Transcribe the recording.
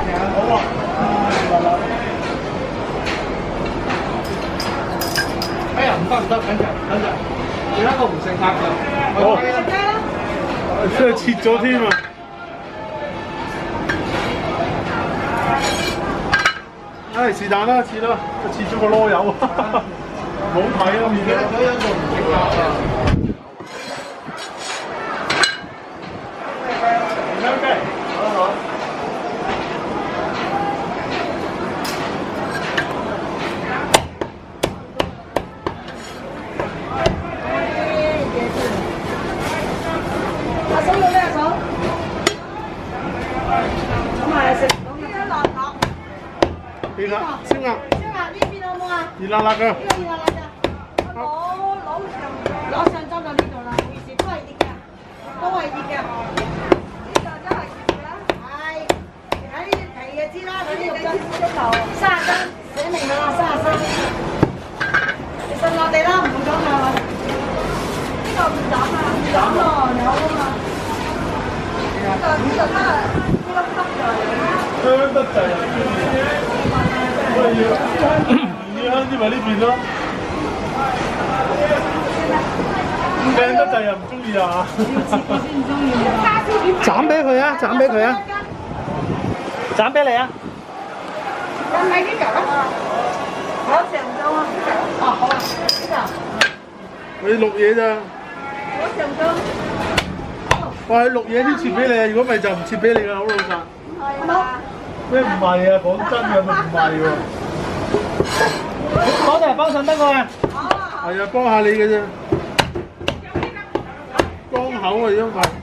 好啊。哎呀，唔得，等陣，有一個唔食客嘅。哦，即係切咗添啊！唉，是但啦，切啦，切咗個籮柚，冇睇啊面嘅。有一個唔食客啊。OK， 好。阿嫂要咩阿嫂？咁啊食咁樣落落。熱辣，燒鴨，燒鴨呢邊好唔好啊？熱辣辣嘅。呢個熱辣辣㗎。攞上針到呢度啦，唔好意思，都係熱嘅，都係熱嘅。呢度真係熱㗎。係，睇呢啲皮就知啦，睇啲肉質。30斤，寫明㗎啦，30斤。你信我哋啦，唔會講㗎嘛。呢個唔斬啊，唔斬咯，有㗎嘛。呢個得啊，呢粒粒就係。香得滯啊！我哋要香啲咪呢邊咯。靚得滯又唔中意啊！斬俾佢啊！斬俾佢啊！斬俾你啊！有咪呢嚿啊？我成張啊！哦，好啊，呢嚿。你錄嘢咋？我成張。哇！你錄嘢先切俾你啊！如果咪就唔切俾你㗎，好老實。係啊。咩唔係啊？講真嘅，咪唔係喎。我哋幫襯得過啊。係啊，幫下你嘅啫。光口啊，因為。